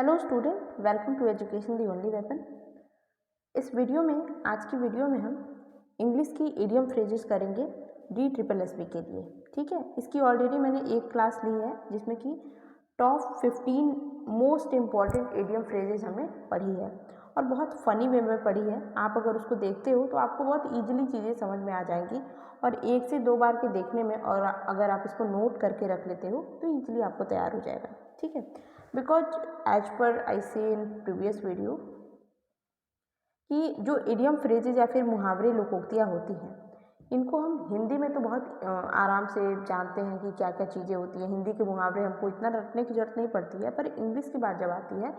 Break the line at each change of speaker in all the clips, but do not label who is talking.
Hello student, welcome to education the only weapon. इस वीडियो में आज की वीडियो में हम इंग्लिश की इडियम फ्रेजेस करेंगे DSSB के लिए। ठीक है, इसकी ऑलरेडी मैंने एक क्लास ली है जिसमें कि top 15 most important idiom phrases हमने पढ़ी है और बहुत फ़नी वे में पढ़ी है। आप अगर उसको देखते हो तो आपको बहुत ईजिली चीज़ें समझ में आ जाएंगी और एक से दो बार के देखने में, और अगर आप इसको नोट करके रख लेते हो तो ईजिली आपको तैयार हो जाएगा। ठीक है, बिकॉज एज पर आई से इन प्रीवियस वीडियो कि जो इडियम फ्रेजेज या फिर मुहावरे लोकोक्तियाँ होती हैं, इनको हम हिंदी में तो बहुत आराम से जानते हैं कि क्या क्या चीज़ें होती हैं। हिंदी के मुहावरे हमको इतना रटने की जरूरत नहीं पड़ती है, पर इंग्लिश की बात जब आती है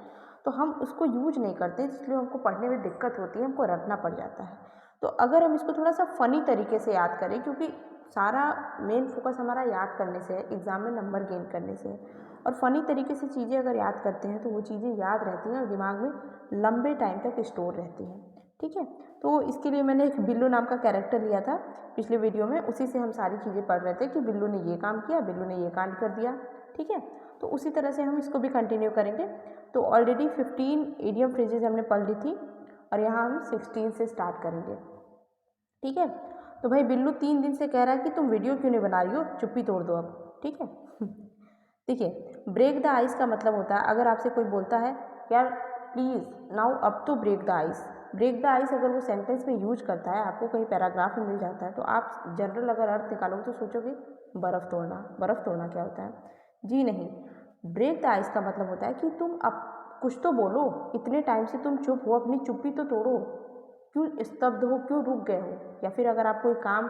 तो हम उसको यूज नहीं करते, इसलिए हमको पढ़ने में दिक्कत होती है, हमको रटना पड़ जाता है। तो अगर हम इसको थोड़ा सा फ़नी तरीके से याद करें, क्योंकि सारा मेन फोकस हमारा याद करने से है, एग्ज़ाम में नंबर गेन करने से है, और फ़नी तरीके से चीज़ें अगर याद करते हैं तो वो चीज़ें याद रहती हैं और दिमाग में लंबे टाइम तक स्टोर रहती हैं। ठीक है, तो इसके लिए मैंने एक बिल्लू नाम का कैरेक्टर लिया था पिछले वीडियो में, उसी से हम सारी चीज़ें पढ़ रहे थे कि बिल्लू ने ये काम किया, बिल्लू ने ये कांड कर दिया। ठीक है, तो उसी तरह से हम इसको भी कंटिन्यू करेंगे। तो ऑलरेडी 15 इडियम फ्रेजेज हमने पढ़ ली थी और यहाँ हम 16 से स्टार्ट करेंगे। ठीक है, तो भाई बिल्लू 3 दिन से कह रहा है कि तुम वीडियो क्यों नहीं बना रही हो, चुप्पी तोड़ दो अब। ठीक है देखिए, ब्रेक द आइस का मतलब होता है, अगर आपसे कोई बोलता है यार प्लीज़ नाउ अब तो break the ice. Break the ice अगर वो सेंटेंस में यूज करता है, आपको कहीं पैराग्राफ में मिल जाता है, तो आप जनरल अगर अर्थ निकालोगे तो सोचोगे बर्फ़ तोड़ना। बर्फ़ तोड़ना क्या होता है? जी नहीं, ब्रेक द आइस का मतलब होता है कि तुम अब कुछ तो बोलो, इतने टाइम से तुम चुप हो, अपनी चुप्पी तो तोड़ो। क्यों स्तब्ध हो, क्यों रुक गए हो? या फिर अगर आप कोई काम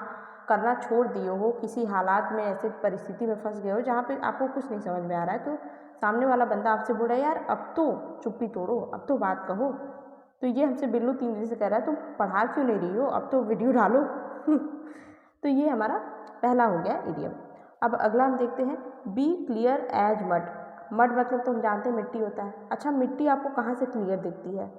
करना छोड़ दिए हो, किसी हालात में ऐसे परिस्थिति में फंस गए हो जहाँ पे आपको कुछ नहीं समझ में आ रहा है, तो सामने वाला बंदा आपसे बोल रहा है यार अब तो चुप्पी तोड़ो, अब तो बात कहो। तो ये हमसे बिल्लू 3 दिन से कह रहा है तुम पढ़ा क्यों नहीं रही हो, अब तो वीडियो डालो तो ये हमारा पहला हो गया इडियम। अब अगला हम देखते हैं, be clear as mud. Mud मतलब तो हम जानते हैं मिट्टी होता है। अच्छा, मिट्टी आपको कहाँ से क्लियर दिखती है?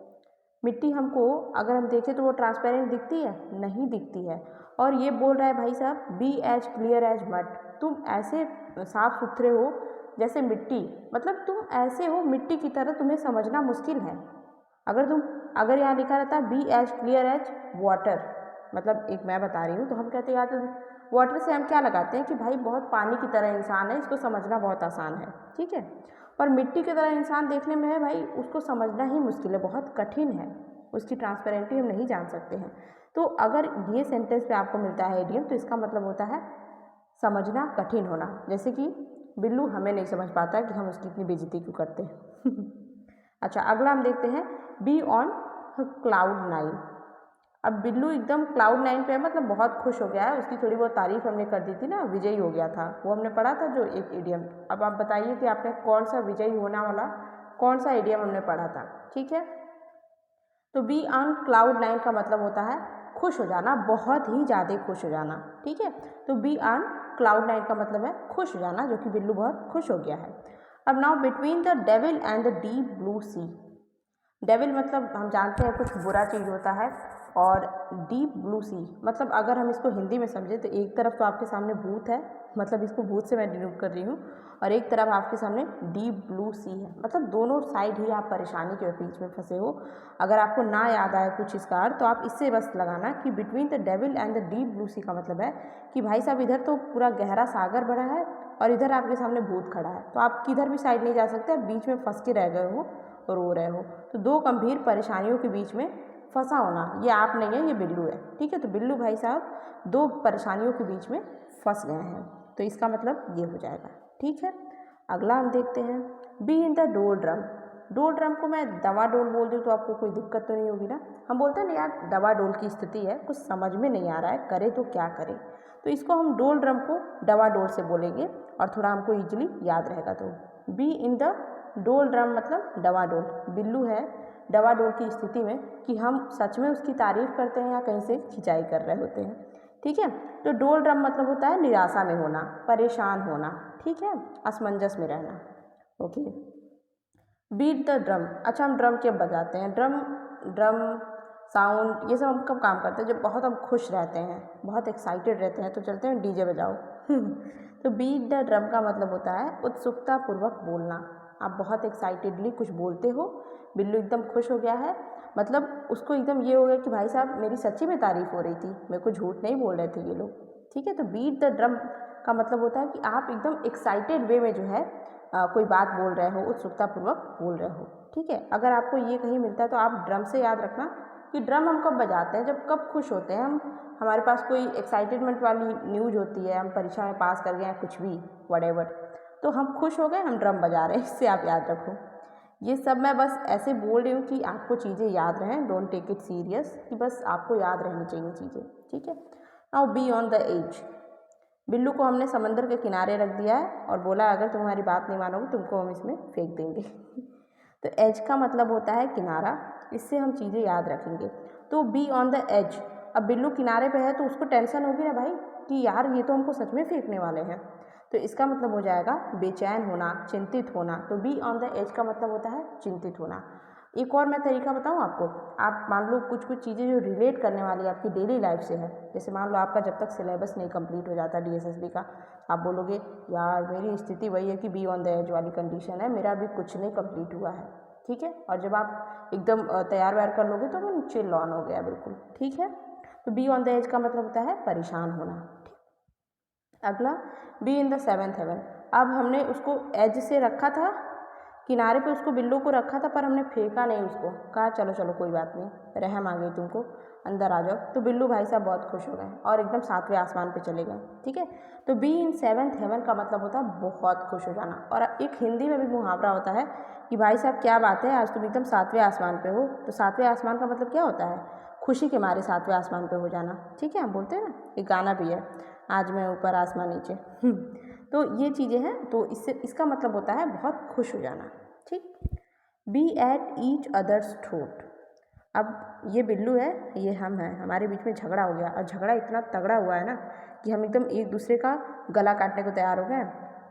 मिट्टी हमको अगर हम देखें तो वो ट्रांसपेरेंट दिखती है? नहीं दिखती है। और ये बोल रहा है भाई साहब be as clear as mud, तुम ऐसे साफ सुथरे हो जैसे मिट्टी, मतलब तुम ऐसे हो मिट्टी की तरह, तुम्हें समझना मुश्किल है। अगर यहाँ लिखा रहता है be as clear as water, मतलब एक मैं बता रही हूँ, तो हम कहते हैं यार तो वाटर से हम क्या लगाते हैं कि भाई बहुत पानी की तरह इंसान है, इसको समझना बहुत आसान है। ठीक है, पर मिट्टी की तरह इंसान देखने में है भाई, उसको समझना ही मुश्किल है, बहुत कठिन है, उसकी ट्रांसपेरेंटी हम नहीं जान सकते हैं। तो अगर ये सेंटेंस पे आपको मिलता है इडियम, तो इसका मतलब होता है समझना कठिन होना। जैसे कि बिल्लू हमें नहीं समझ पाता कि हम उसकी इतनी बेइज्जती क्यों करते हैं अच्छा, अगला हम देखते हैं, बी ऑन क्लाउड 9। अब बिल्लू एकदम क्लाउड 9 पे है, मतलब बहुत खुश हो गया है, उसकी थोड़ी बहुत तारीफ हमने कर दी थी ना, विजयी हो गया था, वो हमने पढ़ा था जो एक इडियम। अब आप बताइए कि आपने कौन सा विजयी होने वाला कौन सा इडियम हमने पढ़ा था। ठीक है, तो बी ऑन क्लाउड 9 का मतलब होता है खुश हो जाना, बहुत ही ज़्यादा खुश हो जाना। ठीक है, तो बी ऑन क्लाउड 9 का मतलब है खुश हो जाना, जो कि बिल्लू बहुत खुश हो गया है। अब now between the devil and the deep blue sea. Devil मतलब हम जानते हैं कुछ बुरा चीज़ होता है, और डीप ब्लू सी मतलब अगर हम इसको हिंदी में समझे तो एक तरफ तो आपके सामने भूत है, मतलब इसको भूत से मैं डिनोट कर रही हूँ, और एक तरफ आपके सामने डीप ब्लू सी है, मतलब दोनों साइड ही आप परेशानी के बीच में फंसे हो। अगर आपको ना याद आए कुछ इसका अर्थ, तो आप इससे बस लगाना कि between the devil and the deep blue sea का मतलब है कि भाई साहब इधर तो पूरा गहरा सागर बड़ा है और इधर आपके सामने भूत खड़ा है, तो आप किधर भी साइड नहीं जा सकते, आप बीच में फंस के रह गए हो, रो रहे हो। तो दो गंभीर परेशानियों के बीच में फंसा होना, ये आप नहीं है, ये बिल्लू है। ठीक है, तो बिल्लू भाई साहब दो परेशानियों के बीच में फंस गए हैं, तो इसका मतलब ये हो जाएगा। ठीक है, अगला हम देखते हैं, बी इन द डोल ड्रम। डोल ड्रम को मैं दवा डोल बोल दूँ तो आपको कोई दिक्कत तो नहीं होगी ना? हम बोलते हैं ना यार दवा डोल की स्थिति है, कुछ समझ में नहीं आ रहा है, करे तो क्या करें, तो इसको हम डोल ड्रम को दवा डोल से बोलेंगे और थोड़ा हमको ईजिली याद रहेगा। तो बी इन द डोल ड्रम मतलब दवा डोल। बिल्लू है दवा डोल की स्थिति में कि हम सच में उसकी तारीफ करते हैं या कहीं से खिंचाई कर रहे होते हैं। ठीक है, तो डोल ड्रम मतलब होता है निराशा में होना, परेशान होना। ठीक है, असमंजस में रहना। Okay, beat the drum. अच्छा, हम ड्रम कब बजाते हैं? ड्रम ड्रम साउंड ये सब हम कब काम करते हैं? जब बहुत हम खुश रहते हैं, बहुत एक्साइटेड रहते हैं, तो चलते हैं डीजे बजाओ तो बीट द ड्रम का मतलब होता है उत्सुकता पूर्वक बोलना, आप बहुत एक्साइटेडली कुछ बोलते हो, बिल्लू एकदम खुश हो गया है, मतलब उसको एकदम ये हो गया कि भाई साहब मेरी सच्ची में तारीफ़ हो रही थी, मेरे को झूठ नहीं बोल रहे थे ये लोग, ठीक है। तो बीट द ड्रम का मतलब होता है कि आप एकदम एक्साइटेड वे में जो है कोई बात बोल रहे हो, उत्सुकतापूर्वक बोल रहे हो, ठीक है। अगर आपको ये कहीं मिलता है तो आप ड्रम से याद रखना कि ड्रम हम कब बजाते हैं, जब कब खुश होते हैं हम, हमारे पास कोई एक्साइटेडमेंट वाली न्यूज़ होती है, हम परीक्षा में पास कर गए हैं, कुछ भी व्हाटएवर, तो हम खुश हो गए, हम ड्रम बजा रहे हैं, इससे आप याद रखो। ये सब मैं बस ऐसे बोल रही हूँ कि आपको चीज़ें याद रहें, डोंट टेक इट सीरियस, कि बस आपको याद रहनी चाहिए चीज़ें, ठीक है। Now be on the edge, Billu को हमने समंदर के किनारे रख दिया है और बोला अगर तुम हमारी बात नहीं मानोगे तुमको हम इसमें फेंक देंगे। तो एज का मतलब होता है किनारा, इससे हम चीज़ें याद रखेंगे। तो बी ऑन द एज, अब बिल्लू किनारे पे है तो उसको टेंशन होगी ना भाई कि यार ये तो हमको सच में फेंकने वाले हैं, तो इसका मतलब हो जाएगा बेचैन होना, चिंतित होना। तो बी ऑन द एज का मतलब होता है चिंतित होना। एक और मैं तरीका बताऊँ आपको, आप मान लो कुछ कुछ चीज़ें जो रिलेट करने वाली आपकी डेली लाइफ से है, जैसे मान लो आपका जब तक सिलेबस नहीं कंप्लीट हो जाता डीएसएसबी का, आप बोलोगे यार मेरी स्थिति वही है कि बी ऑन द एज वाली कंडीशन है, मेरा अभी कुछ नहीं कंप्लीट हुआ है, ठीक है। और जब आप एकदम तैयार व्यार कर लोगे तो वो चिल ऑन हो गया बिल्कुल, ठीक है। तो बी ऑन द एज का मतलब होता है परेशान होना। अगला be in the seventh heaven, अब हमने उसको एज से रखा था, किनारे पे उसको बिल्लू को रखा था, पर हमने फेंका नहीं उसको, कहा चलो चलो कोई बात नहीं, रहम आ गई तुमको, अंदर आ जाओ। तो बिल्लू भाई साहब बहुत खुश हो गए और एकदम 7वें आसमान पे चले गए, ठीक है। तो बी इन सेवेंथ हेवन का मतलब होता है बहुत खुश हो जाना। और एक हिंदी में भी मुहावरा होता है कि भाई साहब क्या बात है आज तुम एकदम 7वें आसमान पे हो। तो 7वें आसमान का मतलब क्या होता है, खुशी के मारे 7वें आसमान पे हो जाना, ठीक है। हम बोलते हैं ना, एक गाना भी है, आज मैं ऊपर आसमान नीचे। तो ये चीज़ें हैं, तो इससे इसका मतलब होता है बहुत खुश हो जाना, ठीक। Be at each others throat, अब ये बिल्लू है, ये हम हैं, हमारे बीच में झगड़ा हो गया और झगड़ा इतना तगड़ा हुआ है ना कि हम एकदम एक दूसरे का गला काटने को तैयार हो गए।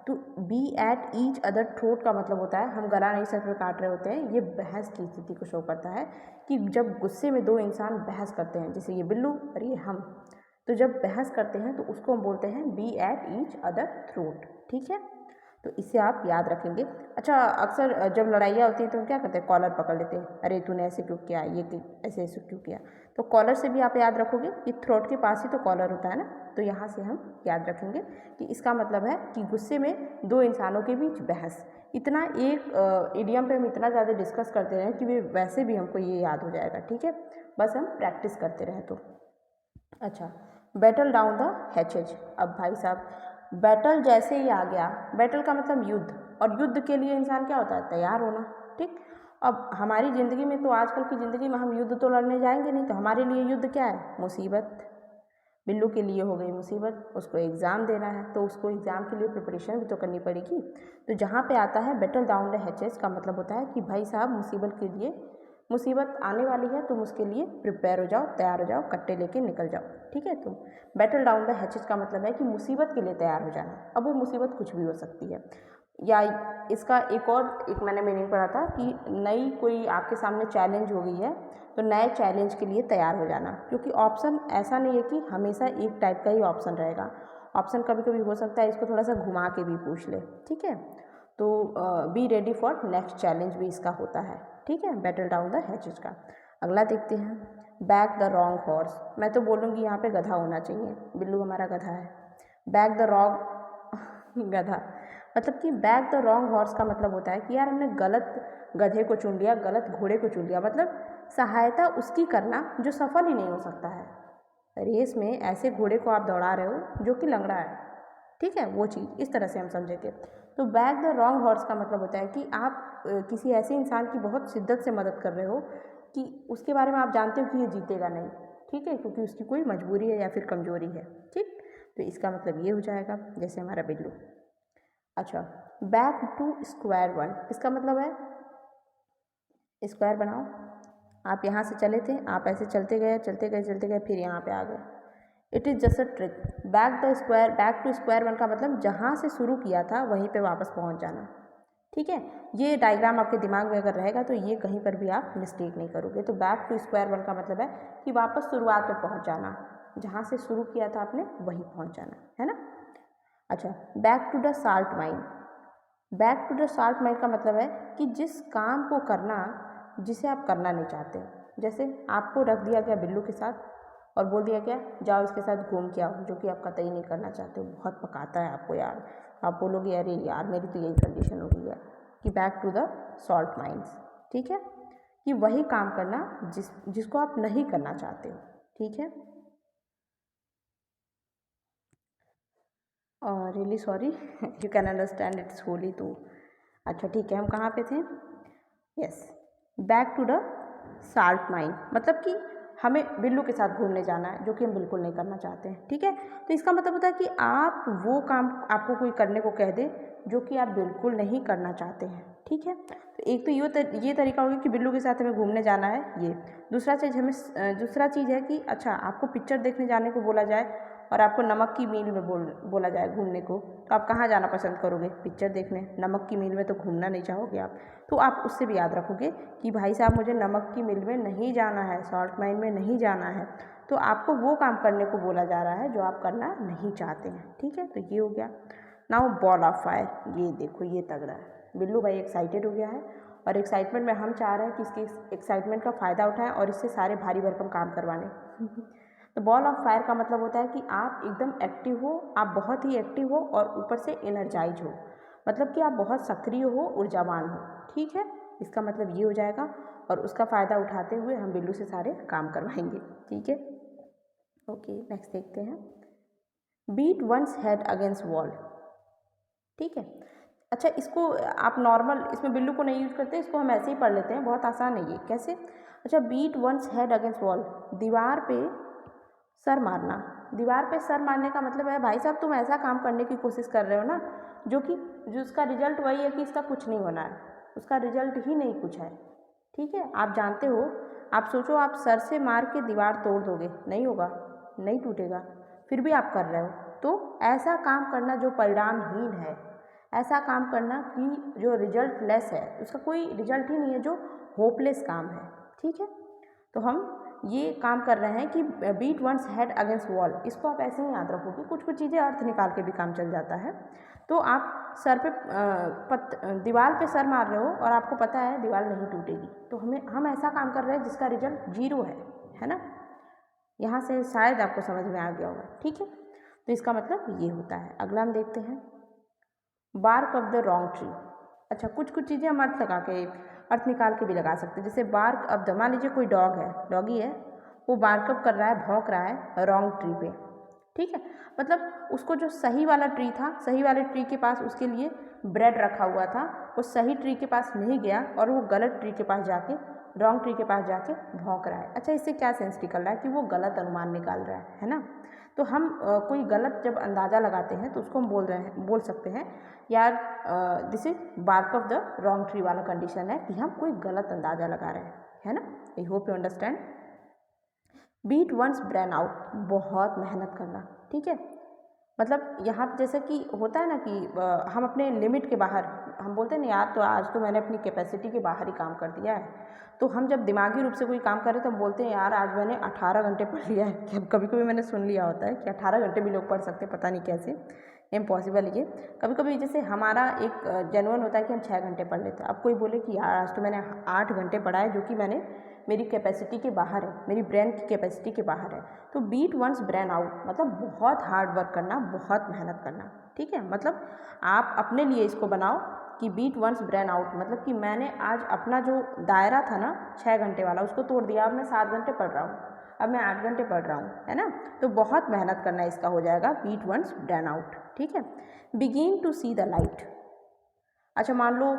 तो be at each other throat का मतलब होता है हम गला नहीं सच में काट रहे होते हैं, ये बहस की स्थिति को शो करता है कि जब गुस्से में दो इंसान बहस करते हैं, जैसे ये बिल्लू और ये हम, तो जब बहस करते हैं तो उसको हम बोलते हैं be at each other throat, ठीक है। तो इसे आप याद रखेंगे। अच्छा, अक्सर जब लड़ाइयाँ होती हैं तो हम क्या करते हैं, कॉलर पकड़ लेते हैं, अरे तूने ऐसे क्यों किया, ये ऐसे ऐसे क्यों किया। तो कॉलर से भी आप याद रखोगे कि थ्रोट के पास ही तो कॉलर होता है ना, तो यहाँ से हम याद रखेंगे कि इसका मतलब है कि गुस्से में दो इंसानों के बीच बहस। इतना एक इडियम पे हम इतना ज़्यादा डिस्कस करते रहें कि वैसे भी हमको ये याद हो जाएगा, ठीक है, बस हम प्रैक्टिस करते रहें तो। अच्छा, बैटल डाउन द हैचेज, अब भाई साहब बैटल जैसे ही आ गया, बैटल का मतलब युद्ध, और युद्ध के लिए इंसान क्या होता है, तैयार होना, ठीक। अब हमारी ज़िंदगी में तो आजकल की ज़िंदगी में हम युद्ध तो लड़ने जाएंगे नहीं, तो हमारे लिए युद्ध क्या है, मुसीबत। बिल्लू के लिए हो गई मुसीबत, उसको एग्ज़ाम देना है, तो उसको एग्ज़ाम के लिए प्रिपरेशन भी तो करनी पड़ेगी। तो जहाँ पे आता है बैटल डाउन द हैचेज का मतलब होता है कि भाई साहब मुसीबत के लिए, मुसीबत आने वाली है, तुम उसके लिए प्रिपेयर हो जाओ, तैयार हो जाओ, कट्टे लेके निकल जाओ, ठीक है। तुम बैटल डाउन द हैचेज का मतलब है कि मुसीबत के लिए तैयार हो जाना। अब वो मुसीबत कुछ भी हो सकती है, या इसका एक मैंने मीनिंग पढ़ा था कि नई कोई आपके सामने चैलेंज हो गई है, तो नए चैलेंज के लिए तैयार हो जाना, क्योंकि ऑप्शन ऐसा नहीं है कि हमेशा एक टाइप का ही ऑप्शन रहेगा, ऑप्शन कभी कभी हो सकता है, इसको थोड़ा सा घुमा के भी पूछ ले, ठीक है। तो be ready for next challenge भी इसका होता है, ठीक है, बैटल डाउन द हैचेज का। अगला देखते हैं, बैक द रॉन्ग हॉर्स, मैं तो बोलूँगी यहाँ पे गधा होना चाहिए, बिल्लू हमारा गधा है। बैक द रॉन्ग गधा, मतलब कि बैक द रॉन्ग हॉर्स का मतलब होता है कि यार हमने गलत गधे को चुन लिया, गलत घोड़े को चुन लिया, मतलब सहायता उसकी करना जो सफल ही नहीं हो सकता है। रेस में ऐसे घोड़े को आप दौड़ा रहे हो जो कि लंगड़ा है, ठीक है, वो चीज़ इस तरह से हम समझेंगे। तो बैक द रॉन्ग हॉर्स का मतलब होता है कि आप किसी ऐसे इंसान की बहुत शिद्दत से मदद कर रहे हो कि उसके बारे में आप जानते हो कि ये जीतेगा नहीं, ठीक है, क्योंकि उसकी कोई मजबूरी है या फिर कमजोरी है, ठीक। तो इसका मतलब ये हो जाएगा जैसे हमारा बिल्लू। अच्छा, बैक टू स्क्वायर वन, इसका मतलब है स्क्वायर बनाओ, आप यहाँ से चले थे, आप ऐसे चलते गए चलते गए चलते गए, फिर यहाँ पे आ गए। It is just a trick. Back the square, back to square one का मतलब जहाँ से शुरू किया था वहीं पे वापस पहुँच जाना, ठीक है। ये डायग्राम आपके दिमाग में अगर रहेगा तो ये कहीं पर भी आप मिस्टेक नहीं करोगे। तो बैक टू स्क्वायर वन का मतलब है कि वापस शुरुआत में पहुँच जाना, जहाँ से शुरू किया था आपने वहीं पहुँच जाना, है ना। अच्छा, back to the salt mine, back to the short mind का मतलब है कि जिस काम को करना जिसे आप करना नहीं चाहते। जैसे आपको रख दिया गया बिल्लू के साथ और बोल दिया गया जाओ इसके साथ घूम के आओ, जो कि आप कतई नहीं करना चाहते हो, बहुत पकाता है आपको यार, आप बोलोगे अरे यार मेरी तो यही कंडीशन हो गई है। कि back to the short minds, ठीक है, कि वही काम करना जिसको आप नहीं करना चाहते हो, ठीक है। और really sorry you can understand it's Holi. तो अच्छा ठीक है, हम कहाँ पे थे? Yes, back to the sharp mind, मतलब कि हमें बिल्लू के साथ घूमने जाना है, जो कि हम बिल्कुल नहीं करना चाहते हैं, ठीक है। तो इसका मतलब होता है कि आप वो काम आपको कोई करने को कह दे जो कि आप बिल्कुल नहीं करना चाहते हैं, ठीक है। तो एक तो ये तरीका होगा कि बिल्लू के साथ हमें घूमने जाना है ये। दूसरा चीज़ है कि अच्छा आपको पिक्चर देखने जाने को बोला जाए और आपको नमक की मील में बोला जाए घूमने को, तो आप कहाँ जाना पसंद करोगे? पिक्चर देखने। नमक की मील में तो घूमना नहीं चाहोगे आप। तो आप उससे भी याद रखोगे कि भाई साहब मुझे नमक की मील में नहीं जाना है, शॉर्ट माइंड में नहीं जाना है। तो आपको वो काम करने को बोला जा रहा है जो आप करना नहीं चाहते हैं, ठीक है। तो ये हो गया। नाउ बॉल ऑफ फायर, ये देखो ये तगड़ा है। बिल्लू भाई एक्साइटेड हो गया है और एक्साइटमेंट में हम चाह रहे हैं कि इसकी एक्साइटमेंट का फ़ायदा उठाएं और इससे सारे भारी भरकम काम करवाने। तो बॉल ऑफ फायर का मतलब होता है कि आप एकदम एक्टिव हो, आप बहुत ही एक्टिव हो और ऊपर से एनर्जाइज हो, मतलब कि आप बहुत सक्रिय हो, ऊर्जावान हो, ठीक है। इसका मतलब ये हो जाएगा और उसका फ़ायदा उठाते हुए हम बिल्लू से सारे काम करवाएंगे, ठीक है। ओके, नेक्स्ट देखते हैं। Beat once head against wall, ठीक है। अच्छा, इसको आप नॉर्मल इसमें बिल्लू को नहीं यूज करते, इसको हम ऐसे ही पढ़ लेते हैं, बहुत आसान है ये। कैसे? अच्छा, beat once head against wall, दीवार पे सर मारना। दीवार पे सर मारने का मतलब है भाई साहब तुम ऐसा काम करने की कोशिश कर रहे हो ना जो उसका रिजल्ट वही है कि इसका कुछ नहीं होना है, उसका रिजल्ट ही नहीं कुछ है, ठीक है। आप जानते हो, आप सोचो आप सर से मार के दीवार तोड़ दोगे, नहीं होगा, नहीं टूटेगा, फिर भी आप कर रहे हो। तो ऐसा काम करना जो परिणामहीन है, ऐसा काम करना कि जो रिजल्ट लेस है, उसका कोई रिजल्ट ही नहीं है, जो होपलेस काम है, ठीक है। तो हम ये काम कर रहे हैं कि beat once head against wall, इसको आप ऐसे ही याद रखोगे। कुछ कुछ चीज़ें अर्थ निकाल के भी काम चल जाता है। तो आप सर पे दीवार पे सर मार रहे हो और आपको पता है दीवार नहीं टूटेगी, तो हम ऐसा काम कर रहे हैं जिसका रिजल्ट 0 है ना। यहाँ से शायद आपको समझ में आ गया होगा, ठीक है। तो इसका मतलब ये होता है। अगला हम देखते हैं, bark of the wrong tree. अच्छा, कुछ कुछ चीज़ें हम अर्थ निकाल के भी लगा सकते हैं। जैसे बार्क ऑफ द, मान लीजिए कोई डॉगी है, वो बार्कअप कर रहा है, भौंक रहा है रॉन्ग ट्री पे, ठीक है। मतलब उसको जो सही वाला ट्री था, सही वाले ट्री के पास उसके लिए ब्रेड रखा हुआ था, वो सही ट्री के पास नहीं गया और वो गलत ट्री के पास जाके, रॉन्ग ट्री के पास जाके भौंक रहा है। अच्छा, इससे क्या सेंस निकल रहा है कि वो गलत अनुमान निकाल रहा है ना। तो हम कोई गलत जब अंदाज़ा लगाते हैं तो उसको हम बोल सकते हैं यार this is bark of the wrong tree वाला कंडीशन है कि हम कोई गलत अंदाज़ा लगा रहे हैं, है ना। I hope you understand. Beat once brain out, बहुत मेहनत करना, ठीक है। मतलब यहाँ जैसे कि होता है ना कि हम अपने लिमिट के बाहर, हम बोलते हैं ना यार तो आज तो मैंने अपनी कैपेसिटी के बाहर ही काम कर दिया है। तो हम जब दिमागी रूप से कोई काम कर रहे हैं तो हम बोलते हैं यार आज मैंने 18 घंटे पढ़ लिया है। कभी कभी मैंने सुन लिया होता है कि 18 घंटे भी लोग पढ़ सकते हैं, पता नहीं कैसे, इम्पॉसिबल ये। कभी कभी जैसे हमारा एक जेन्युइन होता है कि हम 6 घंटे पढ़ लेते हैं। अब कोई बोले कि यार आज तो मैंने 8 घंटे पढ़ा है, जो कि मेरी कैपेसिटी के बाहर है, मेरी ब्रेन की कैपेसिटी के बाहर है। तो बीट वंस ब्रेन आउट मतलब बहुत हार्ड वर्क करना, बहुत मेहनत करना, ठीक है। मतलब आप अपने लिए इसको बनाओ कि बीट वंस ब्रेन आउट, मतलब कि मैंने आज अपना जो दायरा था ना 6 घंटे वाला, उसको तोड़ दिया। अब मैं 7 घंटे पढ़ रहा हूँ, अब मैं 8 घंटे पढ़ रहा हूँ, है ना। तो बहुत मेहनत करना इसका हो जाएगा बीट वंस ब्रेन आउट, ठीक है। Begin to see the light. अच्छा, मान लो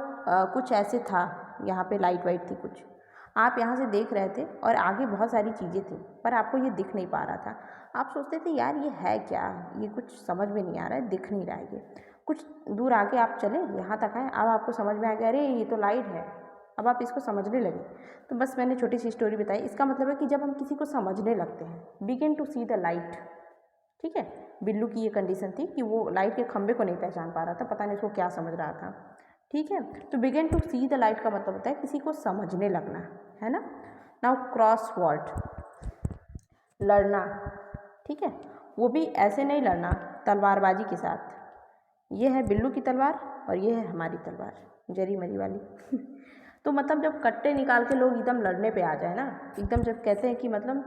कुछ ऐसे था, यहाँ पे लाइट वाइट थी कुछ, आप यहाँ से देख रहे थे और आगे बहुत सारी चीज़ें थी पर आपको ये दिख नहीं पा रहा था। आप सोचते थे यार ये है क्या, ये कुछ समझ में नहीं आ रहा है, दिख नहीं रहा है ये। कुछ दूर आगे आप चले, यहाँ तक आए, अब आपको समझ में आ गया अरे ये तो लाइट है, अब आप इसको समझने लगे। तो बस मैंने छोटी सी स्टोरी बताई। इसका मतलब है कि जब हम किसी को समझने लगते हैं, begin to see the light, ठीक है। बिल्लू की ये कंडीशन थी कि वो लाइट के खंभे को नहीं पहचान पा रहा था, पता नहीं उसको क्या समझ रहा था, ठीक है। तो begin to see the light का मतलब होता है किसी को समझने लगना, है ना। नाउ क्रॉस वर्ड, लड़ना, ठीक है। वो भी ऐसे नहीं लड़ना तलवारबाजी के साथ, ये है बिल्लू की तलवार और ये है हमारी तलवार, जरी मरी वाली। तो मतलब जब कट्टे निकाल के लोग एकदम लड़ने पे आ जाए ना, एकदम जब कहते हैं कि मतलब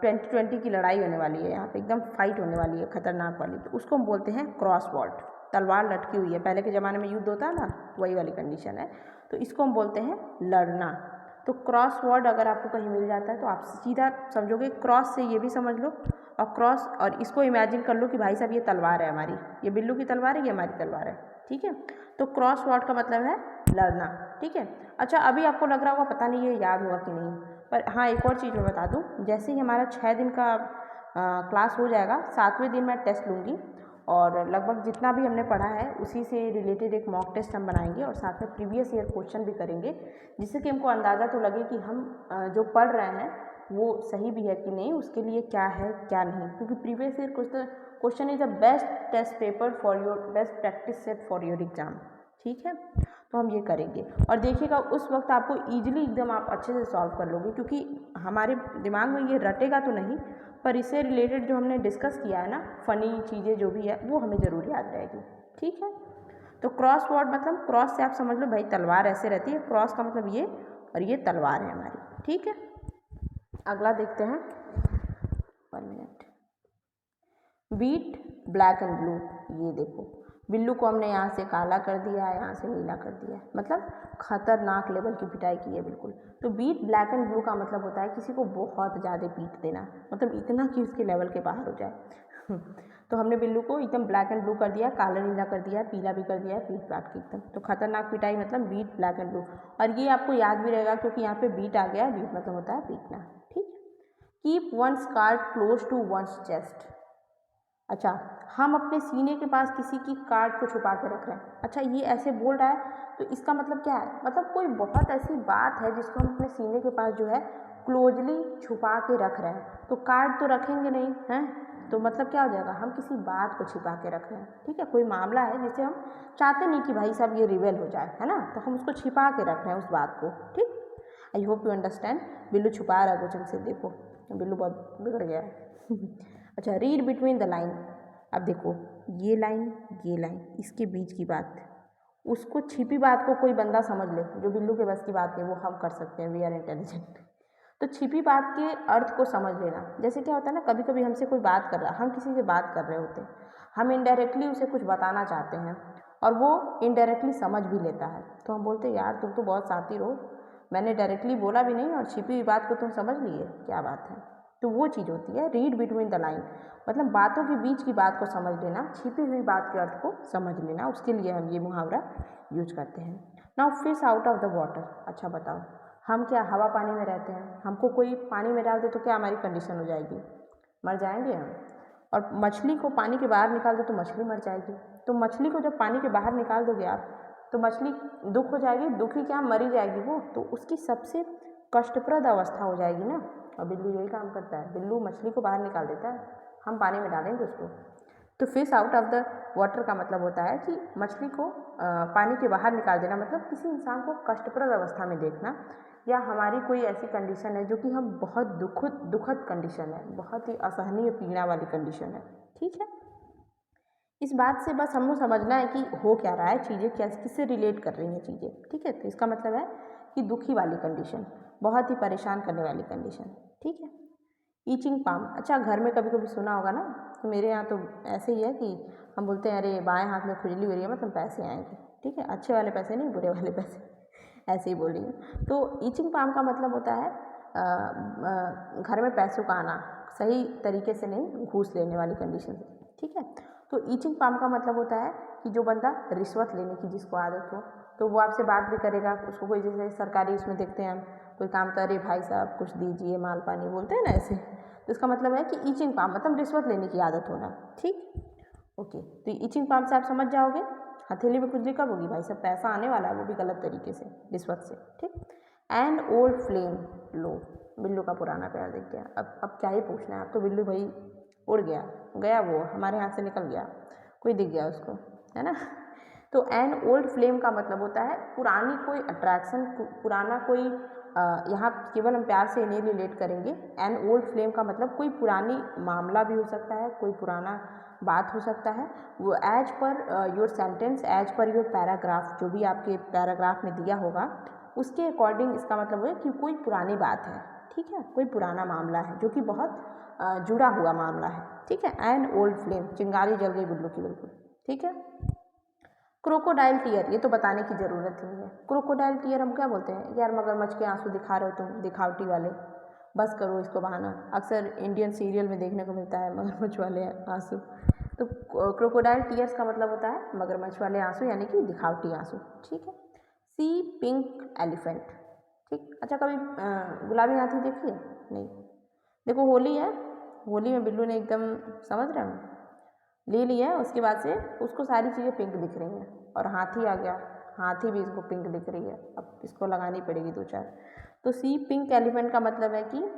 2020 की लड़ाई होने वाली है, यहाँ पे एकदम फाइट होने वाली है खतरनाक वाली, तो उसको हम बोलते हैं क्रॉस वॉर्ड। तलवार लटकी हुई है, पहले के ज़माने में युद्ध होता है ना, वही वाली कंडीशन है, तो इसको हम बोलते हैं लड़ना। तो क्रॉस वर्ड अगर आपको कहीं मिल जाता है तो आप सीधा समझोगे, क्रॉस से ये भी समझ लो, और क्रॉस और इसको इमेजिन कर लो कि भाई साहब ये तलवार है हमारी, ये बिल्लू की तलवार है, ये हमारी तलवार है, ठीक है। तो क्रॉस वर्ड का मतलब है लड़ना, ठीक है। अच्छा, अभी आपको लग रहा होगा पता नहीं ये याद होगा कि नहीं, पर हाँ एक और चीज़ मैं बता दूँ, जैसे ही हमारा 6 दिन का क्लास हो जाएगा, 7वें दिन मैं टेस्ट लूँगी और लगभग जितना भी हमने पढ़ा है उसी से रिलेटेड एक मॉक टेस्ट हम बनाएंगे और साथ में प्रीवियस ईयर क्वेश्चन भी करेंगे, जिससे कि हमको अंदाज़ा तो लगे कि हम जो पढ़ रहे हैं वो सही भी है कि नहीं, उसके लिए क्या है क्या नहीं, क्योंकि previous year question is the best test paper for your best practice set for your exam, ठीक है। तो हम ये करेंगे और देखिएगा उस वक्त आपको ईजिली एकदम आप अच्छे से सॉल्व कर लोगे, क्योंकि हमारे दिमाग में ये रटेगा तो नहीं, पर इससे रिलेटेड जो हमने डिस्कस किया है ना, फ़नी चीज़ें जो भी है वो हमें ज़रूर याद रहेगी, ठीक है। तो क्रॉस वर्ड मतलब क्रॉस से आप समझ लो भाई तलवार ऐसे रहती है, क्रॉस का मतलब ये और ये तलवार है हमारी, ठीक है। अगला देखते हैं, 1 minute. Beat black and blue, ये देखो बिल्लू को हमने यहाँ से काला कर दिया है, यहाँ से नीला कर दिया है, मतलब खतरनाक लेवल की पिटाई की है बिल्कुल। तो बीट ब्लैक एंड ब्लू का मतलब होता है किसी को बहुत ज़्यादा पीट देना, मतलब इतना कि उसके लेवल के बाहर हो जाए। तो हमने बिल्लू को एकदम ब्लैक एंड ब्लू कर दिया, काला नीला कर दिया, पीला भी कर दिया, पीट पाट के एकदम। तो खतरनाक पिटाई मतलब बीट ब्लैक एंड ब्लू, और ये आपको याद भी रहेगा क्योंकि यहाँ पे बीट आ गया, बीट मतलब होता है पीटना, ठीक। Keep one's card close to one's chest, अच्छा हम अपने सीने के पास किसी की कार्ड को छुपा के रख रहे हैं। अच्छा ये ऐसे बोल रहा है तो इसका मतलब क्या है, मतलब कोई बहुत ऐसी बात है जिसको हम अपने सीने के पास जो है क्लोजली छुपा के रख रहे हैं, तो कार्ड तो रखेंगे नहीं हैं, तो मतलब क्या हो जाएगा, हम किसी बात को छिपा के रख रहे हैं, ठीक है। कोई मामला है जिसे हम चाहते नहीं कि भाई साहब ये रिवेल हो जाए, है ना, तो हम उसको छिपा के रख रहे हैं उस बात को, ठीक। आई होप यू अंडरस्टैंड। बिल्लू छुपा रहा है कुछ हमसे, देखो बिल्लू बहुत बिगड़ गया है। अच्छा, रीड बिटवीन द लाइन, अब देखो ये लाइन इसके बीच की बात, उसको छिपी बात को कोई बंदा समझ ले, जो बिल्लू के बस की बात नहीं, वो हम कर सकते हैं, वी आर इंटेलिजेंट। तो छिपी बात के अर्थ को समझ लेना, जैसे क्या होता है ना, कभी कभी हमसे कोई बात कर रहा है, हम किसी से बात कर रहे होते हैं, हम इनडायरेक्टली उसे कुछ बताना चाहते हैं और वो इनडायरेक्टली समझ भी लेता है, तो हम बोलते हैं यार तुम तो बहुत शातिर हो, मैंने डायरेक्टली बोला भी नहीं और छिपी हुई बात को तुम समझ लिए, क्या बात है। तो वो चीज़ होती है रीड बिटवीन द लाइन, मतलब बातों के बीच की बात को समझ लेना, छिपी हुई बात के अर्थ को समझ लेना, उसके लिए हम ये मुहावरा यूज करते हैं। Now fish out of the water, अच्छा बताओ हम क्या हवा पानी में रहते हैं, हमको कोई पानी में डाल दे तो क्या हमारी कंडीशन हो जाएगी, मर जाएंगे हम। और मछली को पानी के बाहर निकाल दो तो मछली मर जाएगी, तो मछली को जब पानी के बाहर निकाल दोगे आप तो मछली दुख हो जाएगी, दुखी क्या मरी जाएगी वो, तो उसकी सबसे कष्टप्रद अवस्था हो जाएगी ना। और बिल्लू यही काम करता है, बिल्लू मछली को बाहर निकाल देता है, हम पानी में डालेंगे उसको। तो fish out of the water का मतलब होता है कि मछली को पानी के बाहर निकाल देना, मतलब किसी इंसान को कष्टप्रद अवस्था में देखना, या हमारी कोई ऐसी कंडीशन है जो कि हम बहुत दुखद कंडीशन है, बहुत ही असहनीय पीड़ा वाली कंडीशन है, ठीक है। इस बात से बस हमको समझना है कि हो क्या रहा है, चीज़ें क्या किससे रिलेट कर रही हैं चीज़ें, ठीक है। तो इसका मतलब है कि दुखी वाली कंडीशन, बहुत ही परेशान करने वाली कंडीशन, ठीक है। ईचिंग पाम, अच्छा घर में कभी कभी सुना होगा ना, तो मेरे यहाँ तो ऐसे ही है कि हम बोलते हैं अरे बाएं हाथ में खुजली हो रही है, मतलब पैसे आएंगे, ठीक है, अच्छे वाले पैसे नहीं, बुरे वाले पैसे, ऐसे ही बोल रही हूँ। तो ईचिंग पाम का मतलब होता है घर में पैसों का आना, सही तरीके से नहीं, घूस लेने वाली कंडीशन से, ठीक है। तो ईचिंग पाम का मतलब होता है कि जो बंदा रिश्वत लेने की जिसको आदत हो, तो वो आपसे बात भी करेगा, उसको कोई जैसे सरकारी उसमें देखते हैं हम, कोई काम तो अरे भाई साहब कुछ दीजिए, माल पानी बोलते हैं ना ऐसे, तो इसका मतलब है कि ईचिंग पाम मतलब रिश्वत लेने की आदत होना, ठीक। ओके, तो ईचिंग पाम से आप समझ जाओगे हथेली में खुजली कब होगी, भाई साहब पैसा आने वाला है, वो भी गलत तरीके से, रिश्वत से, ठीक। एंड ओल्ड फ्लेम, लो बिल्लू का पुराना प्यार दिख गया, अब क्या ही पूछना है, अब तो बिल्लू भाई उड़ गया, गया वो हमारे हाथ से निकल गया, कोई दिख गया उसको, है ना। तो एन ओल्ड फ्लेम का मतलब होता है पुरानी कोई अट्रैक्शन, पुराना कोई यहाँ केवल हम प्यार से इन्हें रिलेट करेंगे। एन ओल्ड फ्लेम का मतलब कोई पुरानी मामला भी हो सकता है, कोई पुराना बात हो सकता है। वो as per your sentence, as per your paragraph, जो भी आपके पैराग्राफ में दिया होगा उसके अकॉर्डिंग इसका मतलब है कि कोई पुरानी बात है, ठीक है, कोई पुराना मामला है जो कि बहुत जुड़ा हुआ मामला है, ठीक है। एन ओल्ड फ्लेम, चिंगारी जल गई बिल्लू की, बिल्कुल ठीक है। क्रोकोडाइल टीयर, ये तो बताने की ज़रूरत ही नहीं है। क्रोकोडाइल टीयर हम क्या बोलते हैं, यार मगरमच्छ के आंसू दिखा रहे हो तुम, दिखावटी वाले, बस करो इसको बहाना। अक्सर इंडियन सीरियल में देखने को मिलता है मगरमच्छ वाले आंसू। तो क्रोकोडाइल टीयर्स का मतलब होता है मगरमच्छ वाले आंसू, यानी कि दिखावटी आंसू, ठीक है। सी पिंक एलिफेंट, ठीक। अच्छा, कभी गुलाबी हाथी देखिए? नहीं। देखो होली है, होली में बिल्लू ने एकदम, समझ रहे हो, ले लिया है, उसके बाद से उसको सारी चीज़ें पिंक दिख रही हैं। और हाथी आ गया, हाथी भी इसको पिंक दिख रही है, अब इसको लगानी पड़ेगी 2-4। तो सी पिंक एलिफेंट का मतलब है कि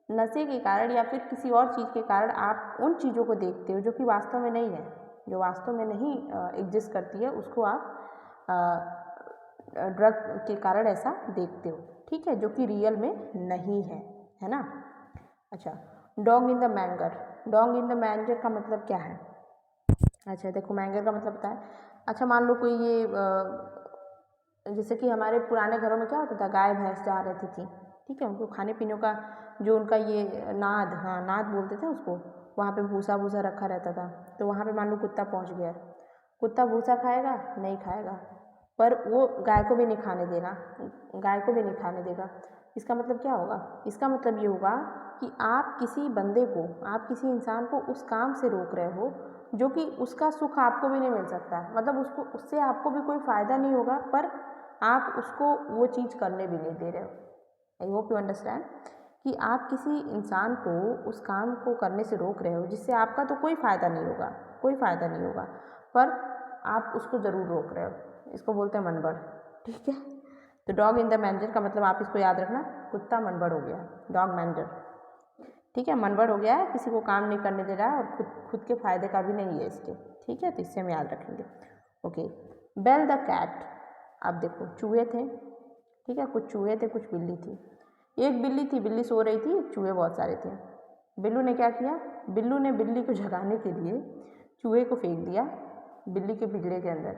नशे के कारण या फिर किसी और चीज़ के कारण आप उन चीज़ों को देखते हो जो कि वास्तव में नहीं है, जो वास्तव में नहीं एग्जिस्ट करती है, उसको आप ड्रग के कारण ऐसा देखते हो, ठीक है, जो कि रियल में नहीं है ना। अच्छा, dog in the manger, dog in the manger का मतलब क्या है? अच्छा देखो, मैंगर का मतलब होता है, अच्छा मान लो कोई ये जैसे कि हमारे पुराने घरों में क्या होता था, गाय भैंस जा रहती थी, ठीक है, उनको खाने पीने का जो उनका ये नाद, हाँ नाद बोलते थे उसको, वहाँ पे भूसा भूसा रखा रहता था। तो वहाँ पे मान लो कुत्ता पहुँच गया, कुत्ता भूसा खाएगा? नहीं खाएगा, पर वो गाय को भी नहीं खाने देना, गाय को भी नहीं खाने देगा। इसका मतलब क्या होगा? इसका मतलब ये होगा कि आप किसी बंदे को, आप किसी इंसान को उस काम से रोक रहे हो जो कि उसका सुख आपको भी नहीं मिल सकता है, मतलब उसको, उससे आपको भी कोई फ़ायदा नहीं होगा, पर आप उसको वो चीज़ करने भी नहीं दे रहे हो। आई होप यू अंडरस्टैंड कि आप किसी इंसान को उस काम को करने से रोक रहे हो जिससे आपका तो कोई फ़ायदा नहीं होगा, कोई फ़ायदा नहीं होगा, पर आप उसको ज़रूर रोक रहे हो। इसको बोलते हैं मनबड़, ठीक है। तो डॉग इन द मैंजर का मतलब आप इसको याद रखना, कुत्ता मनबड़ हो गया, डॉग मैंजर, ठीक है, मनबड़ हो गया है, किसी को काम नहीं करने दे रहा है और खुद के फायदे का भी नहीं है इसके, ठीक है, तो इससे हम याद रखेंगे। ओके, बेल द कैट, अब देखो चूहे थे, ठीक है, कुछ चूहे थे, कुछ बिल्ली थी। एक बिल्ली थी, बिल्ली सो रही थी, चूहे बहुत सारे थे। बिल्लू ने क्या किया, बिल्लू ने बिल्ली को जगाने के लिए चूहे को फेंक दिया बिल्ली के पिंजरे के अंदर।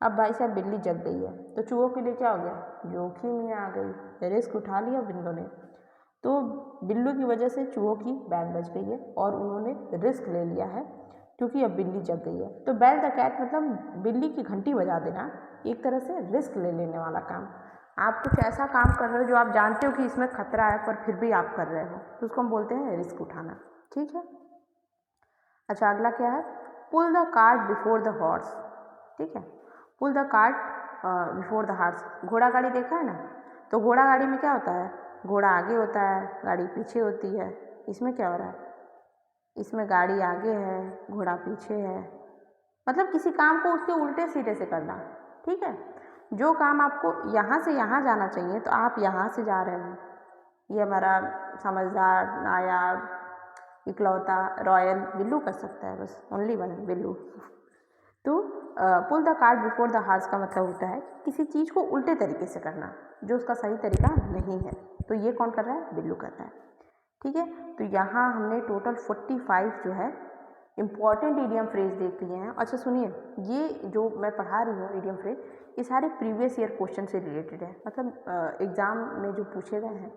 अब भाई साहब बिल्ली जग गई है, तो चूहों के लिए क्या हो गया, जोखिम में आ गई, रिस्क उठा लिया बिल्लों ने। तो बिल्लू की वजह से चूहों की बैंड बज गई है और उन्होंने रिस्क ले लिया है क्योंकि अब बिल्ली जग गई है। तो बेल द कैट मतलब बिल्ली की घंटी बजा देना, एक तरह से रिस्क ले लेने वाला काम। आप कुछ ऐसा काम कर रहे हो जो आप जानते हो कि इसमें खतरा है पर फिर भी आप कर रहे हो, तो उसको हम बोलते हैं रिस्क उठाना, ठीक है। अच्छा, अगला क्या है, pull the cart before the horse, ठीक है, pull the cart before the horse. घोड़ा गाड़ी देखा है ना, तो घोड़ा गाड़ी में क्या होता है, घोड़ा आगे होता है, गाड़ी पीछे होती है। इसमें क्या हो रहा है, इसमें गाड़ी आगे है, घोड़ा पीछे है, मतलब किसी काम को उसके उल्टे सीधे से करना, ठीक है। जो काम आपको यहाँ से यहाँ जाना चाहिए तो आप यहाँ से जा रहे हो। ये हमारा समझदार, नायाब, इकलौता, रॉयल बिल्लू कर सकता है, बस ओनली वन बिल्लू। तो pull the cart before the horse का मतलब होता है किसी चीज़ को उल्टे तरीके से करना जो उसका सही तरीका नहीं है, तो ये कौन कर रहा है, बिल्लू कर रहा है, ठीक है। तो यहाँ हमने टोटल 45 जो है इम्पॉर्टेंट इडियम फ्रेज देख लिए हैं। अच्छा सुनिए, ये जो मैं पढ़ा रही हूँ इडियम फ्रेज, ये सारे प्रीवियस ईयर क्वेश्चन से रिलेटेड है, मतलब एग्ज़ाम में जो पूछे गए हैं,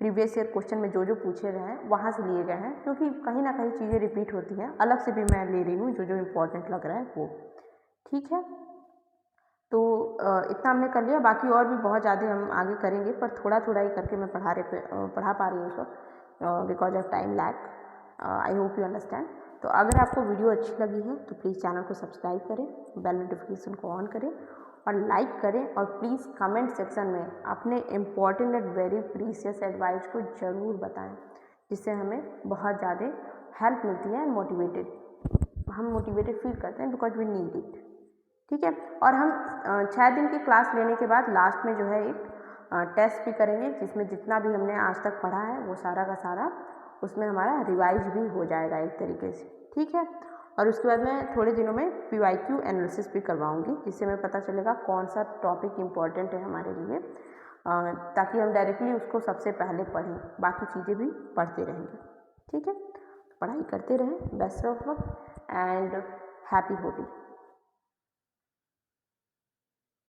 प्रीवियस ईयर क्वेश्चन में जो पूछे गए हैं वहाँ से लिए गए हैं, क्योंकि कहीं ना कहीं चीज़ें रिपीट होती हैं, अलग से भी मैं ले रही हूँ जो इम्पोर्टेंट लग रहा है वो, ठीक है। तो इतना हमने कर लिया, बाकी और भी बहुत ज़्यादा हम आगे करेंगे, पर थोड़ा थोड़ा ही करके मैं पढ़ा पा रही हूँ उस वक्त because of time lag. I hope you understand. तो अगर आपको वीडियो अच्छी लगी है तो प्लीज़ चैनल को सब्सक्राइब करें, बेल नोटिफिकेशन को ऑन करें और लाइक करें, और प्लीज़ कमेंट सेक्शन में अपने important and very precious advice को ज़रूर बताएं, जिससे हमें बहुत ज़्यादा हेल्प मिलती है, हम मोटिवेटेड फील करते हैं बिकॉज वी नीड इट, ठीक है। और हम 6 दिन की क्लास लेने के बाद लास्ट में जो है एक टेस्ट भी करेंगे, जिसमें जितना भी हमने आज तक पढ़ा है वो सारा का सारा उसमें हमारा रिवाइज भी हो जाएगा एक तरीके से, ठीक है। और उसके बाद मैं थोड़े दिनों में PYQ एनालिसिस भी करवाऊंगी, जिससे हमें पता चलेगा कौन सा टॉपिक इम्पॉर्टेंट है हमारे लिए। ताकि हम डायरेक्टली उसको सबसे पहले पढ़ें, बाकी चीज़ें भी पढ़ते रहेंगे। ठीक है, पढ़ाई करते रहें। Best of luck and happy Holi.